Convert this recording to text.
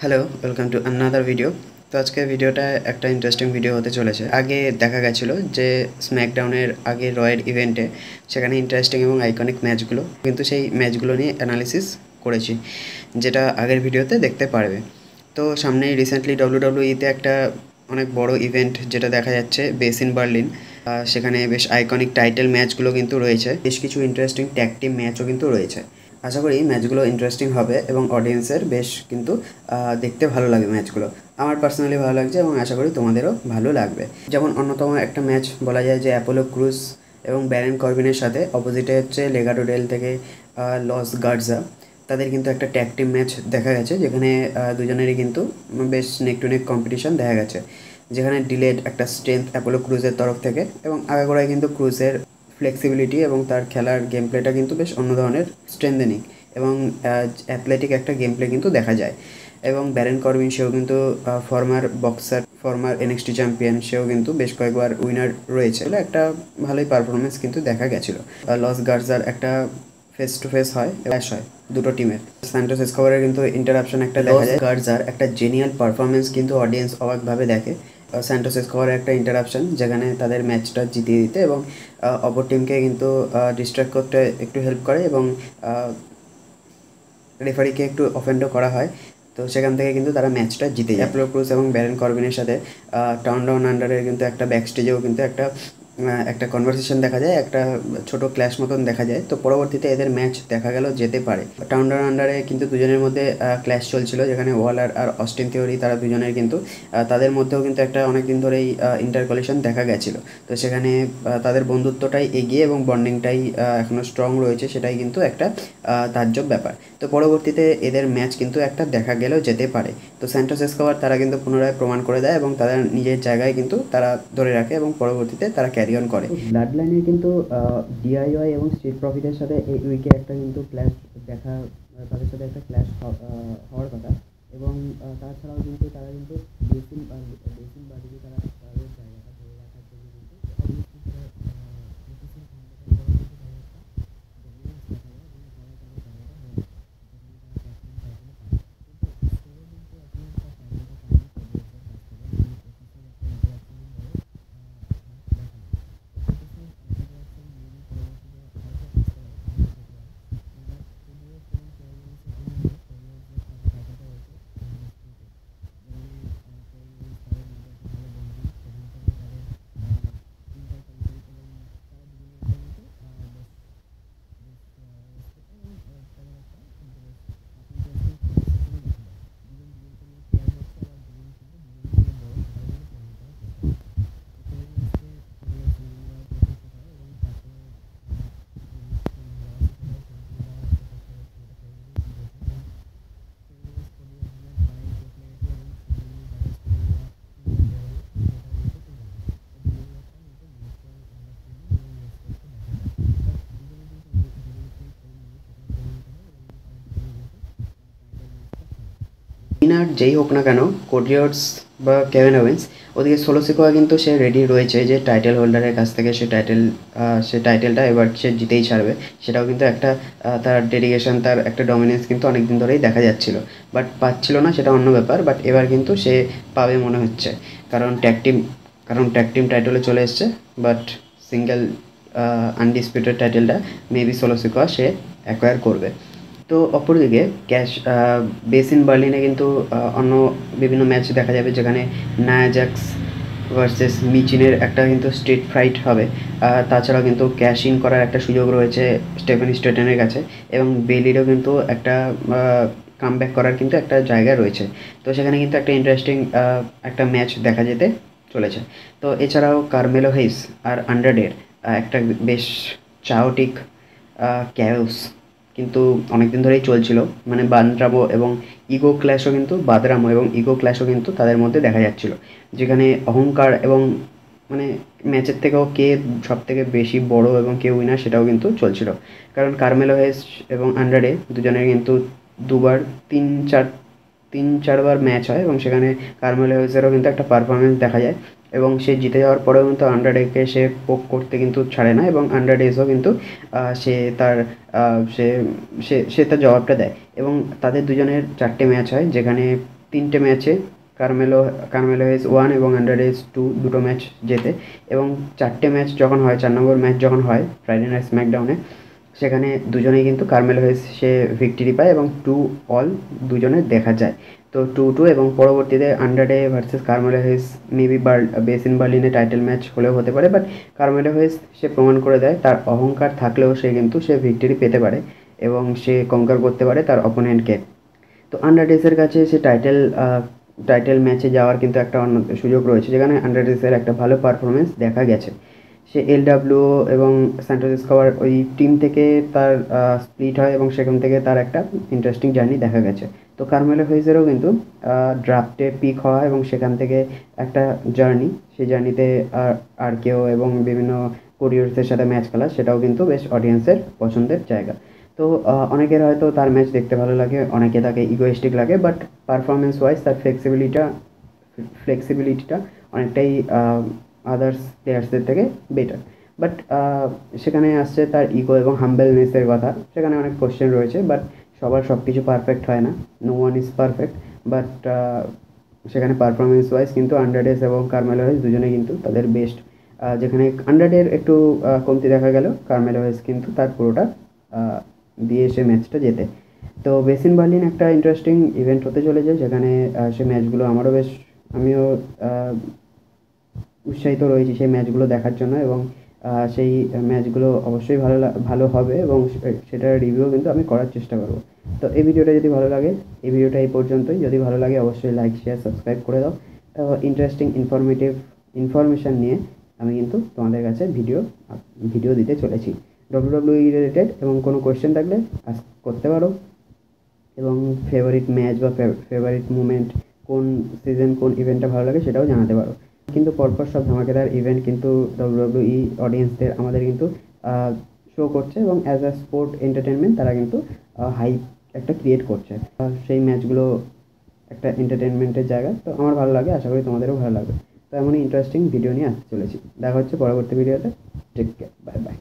Hello, welcome to another video. তো আজকের ভিডিওটা একটা ইন্টারেস্টিং ভিডিও হতে চলেছে। আগে দেখা গেছিলো যে স্ম্যাকডাউনের আগে রয়ের ইভেন্টে সেখানে ইন্টারেস্টিং এবং আইকনিক ম্যাচগুলো, কিন্তু সেই ম্যাচগুলো নিয়ে অ্যানালিসিস করেছি, যেটা আগের ভিডিওতে দেখতে পারবে। তো সামনেই রিসেন্টলি ডাব্লিউডাব্লিউইতে একটা অনেক বড় ইভেন্ট যেটা দেখা যাচ্ছে বেস ইন বার্লিন। সেখানে বেশ আইকনিক টাইটেল ম্যাচগুলো কিন্তু রয়েছে, বেশ কিছু ইন্টারেস্টিং ট্যাগ টিম ম্যাচও কিন্তু রয়েছে। আশা করি ম্যাচগুলো ইন্টারেস্টিং হবে এবং অডিয়েন্সের বেশ কিন্তু দেখতে ভালো লাগবে ম্যাচগুলো। আমার পার্সোনালি ভালো লাগছে এবং আশা করি তোমাদেরও ভালো লাগবে। যেমন অন্যতম একটা ম্যাচ বলা যায় যে অ্যাপোলো ক্রুজ এবং ব্যারন কর্বিনের সাথে, অপোজিটে হচ্ছে লেগাডো ডেল থেকে লস গার্জা। তাদের কিন্তু একটা ট্যাগ টিম ম্যাচ দেখা গেছে, যেখানে দুজনেরই কিন্তু বেশ নেক টু নেক কম্পিটিশন দেখা গেছে, যেখানে ডিলেড একটা স্ট্রেংথ অ্যাপোলো ক্রুজের তরফ থেকে, এবং আগাগোড়ায় কিন্তু ক্রুজের ফ্লেক্সিবিলিটি এবং তার খেলার গেম প্লেটা কিন্তু বেশ অন্য ধরনের স্ট্রেন্থেনিং এবং অ্যাথলেটিক একটা গেম প্লে কিন্তু দেখা যায়। এবং ব্যারন কর্বিন, সেও কিন্তু former boxer, former NXT champion, সেও কিন্তু বেশ কয়েকবার উইনার রয়েছে। একটা ভালোই পারফরমেন্স কিন্তু দেখা গেছিলো। লস গার্জার একটা ফেস টু ফেস হয়, ক্ল্যাশ হয় দুটো টিমের। স্যান্টোস এসকোবারের কিন্তু ইন্টারাপশন একটা দেখা যায়। গার্জার একটা জেনিয়াল পারফরমেন্স কিন্তু অডিয়েন্স অবাকভাবে দেখে। স্যান্টোস এসকোবারের একটা ইন্টারাপশন যেখানে তাদের ম্যাচটা জিতিয়ে দিতে এবং অপর টিমকে কিন্তু ডিস্ট্র্যাক্ট করতে একটু হেল্প করে, এবং রেফারিকে একটু অফেন্ডও করা হয়। তো সেখান থেকে কিন্তু তারা ম্যাচটা জিতে যায়। অ্যাপোলো ক্রুজ এবং ব্যারন কর্বিনের সাথে টাউন ডাউন আন্ডারের কিন্তু একটা ব্যাক স্টেজেও কিন্তু একটা কনভারসেশন দেখা যায়, একটা ছোট ক্ল্যাশ মতন দেখা যায়। তো পরবর্তীতে এদের ম্যাচ দেখা গেল যেতে পারে। টাউন ডাউন আন্ডারে কিন্তু দুজনের মধ্যে ক্ল্যাশ চলছিল, যেখানে ওয়ালার আর অস্টিন থিওরি, তারা দুজনের কিন্তু তাদের মধ্যেও কিন্তু একটা অনেক দিন ধরেই ইন্টারকলিশন দেখা গেছিলো। তো সেখানে তাদের বন্ধুত্বটাই এগিয়ে এবং বন্ডিংটাই এখনও স্ট্রং রয়েছে, সেটাই কিন্তু একটা তাজ্জব ব্যাপার। তো পরবর্তীতে এদের ম্যাচ কিন্তু একটা দেখা গেলেও যেতে পারে। তো স্যান্টোস এসকোবার তারা কিন্তু পুনরায় প্রমাণ করে দেয় এবং তারা নিজের জায়গায় কিন্তু তারা ধরে রাখে এবং পরবর্তীতে তারা ক্যারি অন করে। ব্লাড লাইনে কিন্তু ডিআইওয়াই এবং স্ট্রিট প্রফিটের সাথে এই উইকে একটা কিন্তু ক্ল্যাশ দেখা, তাদের সাথে একটা ক্ল্যাশ হওয়ার কথা। এবং তাছাড়াও কিন্তু তারা কিন্তু বেসিন বাড়িতে তারা তাদের জায়গাটা ধরে রাখার জন্য কিন্তু উইনার যেই হোক না কেন, কোডি রোডস বা কেভিন ওয়েন্স, ওদিকে সোলো সিকোয়া কিন্তু সে রেডি রয়েছে যে টাইটেল হোল্ডারের কাছ থেকে সে টাইটেলটা এবার সে জিতেই ছাড়বে। সেটাও কিন্তু একটা তার ডেডিকেশন, তার একটা ডমিনেন্স কিন্তু অনেক দিন ধরেই দেখা যাচ্ছিল, বাট পাচ্ছিল না, সেটা অন্য ব্যাপার। বাট এবার কিন্তু সে পাবে মনে হচ্ছে, কারণ ট্যাগ টিম টাইটেলে চলে এসছে। বাট সিঙ্গেল আনডিসপিউটেড টাইটেলটা মেবি সোলো সিকোয়া সে অ্যাকোয়ার করবে। তো অপরদিকে বেস ইন বার্লিনে কিন্তু অন্য বিভিন্ন ম্যাচ দেখা যাবে, যেখানে নায়া জ্যাক্স ভার্সেস মিচিনের একটা কিন্তু স্ট্রিট ফাইট হবে। তাছাড়াও কিন্তু ক্যাশ ইন করার একটা সুযোগ রয়েছে স্টেফেন স্ট্রেটনের কাছে, এবং বেলিরও কিন্তু একটা কামব্যাক করার কিন্তু একটা জায়গা রয়েছে। তো সেখানে কিন্তু একটা ইন্টারেস্টিং একটা ম্যাচ দেখা যেতে চলেছে। তো এছাড়াও কারমেলো হেইস আর আন্ডারডের একটা বেশ চাওটিক ক্যাওস কিন্তু অনেক দিন ধরেই চলছিল, মানে বাদরামো এবং ইগো ক্ল্যাশও কিন্তু তাদের মধ্যে দেখা যাচ্ছিল, যেখানে অহংকার এবং মানে ম্যাচের থেকেও কে সব থেকে বেশি বড় এবং কে উইনার সেটাও কিন্তু চলছিল। কারণ কারমেলো হেস এবং আন্ডারে দুজনের কিন্তু দুবার তিন চারবার ম্যাচ হয়, এবং সেখানে কারমেলো হেসেরও কিন্তু একটা পারফরমেন্স দেখা যায়, এবং সে জিতে যাওয়ার পরেও কিন্তু আন্ডারডেকে সে পোক করতে কিন্তু ছাড়ে না, এবং আন্ডারডেসও কিন্তু সে তার সে সে সে তার জবাবটা দেয়। এবং তাদের দুজনের 4টে ম্যাচ হয়, যেখানে 3টে ম্যাচে কারমেলো হেজ 1 এবং আন্ড্রাড হেজ 2 দুটো ম্যাচ জেতে, এবং 4টে ম্যাচ যখন হয়, 4 নম্বর ম্যাচ যখন হয় ফ্রাইডে নাইট স্ম্যাকডাউনে, সেখানে দুজনেই কিন্তু কারমেলো হেজ সে ভিক্টরি পায় এবং 2-all দুজনের দেখা যায়। তো 2-2 এবং পরবর্তীতে আন্ডারডে ভার্সেস কারমেলো হেজ মেবি বেসিন বার্লিনে টাইটেল ম্যাচ হলেও হতে পারে, বাট কারমেলো হেজ সে প্রমাণ করে দেয় তার অহংকার থাকলেও সে ভিক্টরি পেতে পারে এবং সে কঙ্কার করতে পারে তার অপোনেন্টকে। তো আন্ডারটেসের কাছে সে টাইটেল ম্যাচে যাওয়ার কিন্তু একটা অন্য সুযোগ রয়েছে, যেখানে আন্ডারটেসের একটা ভালো পারফরমেন্স দেখা গেছে। সে এলডাব্লিউ এবং স্যান্টোস এসকোবার ওই টিম থেকে তার স্প্লিট হয় এবং সেখান থেকে তার একটা ইন্টারেস্টিং জার্নি দেখা গেছে। তো কারমেলো হেইজেরও কিন্তু ড্রাফটে পিক হওয়া এবং সেখান থেকে একটা জার্নি, সেই জার্নিতে আর কেউ এবং বিভিন্ন কোরিয়ার্সের সাথে ম্যাচ খেলা, সেটাও কিন্তু বেশ অডিয়েন্সের পছন্দের জায়গা। তো অনেকের হয়তো তার ম্যাচ দেখতে ভালো লাগে, অনেকে তাকে ইগোয়েস্টিক লাগে, বাট পারফরমেন্স ওয়াইজ তার ফ্লেক্সিবিলিটিটা অনেকটাই আদার্স প্লেয়ার্সদের থেকে বেটার। বাট সেখানে আসছে তার ইগো এবং হাম্বেলনেসের কথা, সেখানে অনেক কোশ্চেন রয়েছে, বাট সবার সব কিছু পারফেক্ট হয় না, no one is perfect. But সেখানে পারফরমেন্স ওয়াইজ কিন্তু আন্ডারডেস এবং কারমেলো হেজ দুজনে কিন্তু তাদের বেস্ট, যেখানে আন্ডারডের একটু কমতি দেখা গেল, কারমেলো হেজ কিন্তু তার পুরোটা দিয়ে সে ম্যাচটা জেতে। তো বেসিন বার্লিন একটা ইন্টারেস্টিং ইভেন্ট হতে চলেছে, যেখানে সে ম্যাচগুলো আমিও উৎসাহিত রয়েছি সেই ম্যাচগুলো দেখার জন্য, এবং সেই ম্যাচগুলো অবশ্যই ভালো হবে এবং সেটার রিভিউ কিন্তু আমি করার চেষ্টা করব। তো এই ভিডিওটা যদি ভালো লাগে, এই ভিডিওটা এই পর্যন্তই। যদি ভালো লাগে অবশ্যই লাইক, শেয়ার, সাবস্ক্রাইব করে দাও। ইন্টারেস্টিং ইনফরমেশান নিয়ে আমি কিন্তু তোমাদের কাছে ভিডিও দিতে চলেছি WWE রিলেটেড, এবং কোনো কোয়েশ্চেন থাকলে আস্ক করতে পারো, এবং ফেভারিট ম্যাচ বা ফেভারিট মুমেন্ট, কোন সিজন কোন ইভেন্টটা ভালো লাগে সেটাও জানাতে পারো। কিন্তু পরপর সব ধামাকেদার ইভেন্ট কিন্তু WWE অডিয়েন্সদের আমাদের কিন্তু শো করছে, এবং অ্যাজ আ স্পোর্ট এন্টারটেনমেন্ট তারা কিন্তু হাইপ একটা ক্রিয়েট করছে। সেই ম্যাচগুলো একটা এন্টারটেনমেন্টের জায়গা, তো আমার ভালো লাগে, আশা করি তোমাদেরও ভালো লাগবে। তো এমনই ইন্টারেস্টিং ভিডিও নিয়ে আসতে চলেছি। দেখা হচ্ছে পরবর্তী ভিডিওতে। Take care, bye by.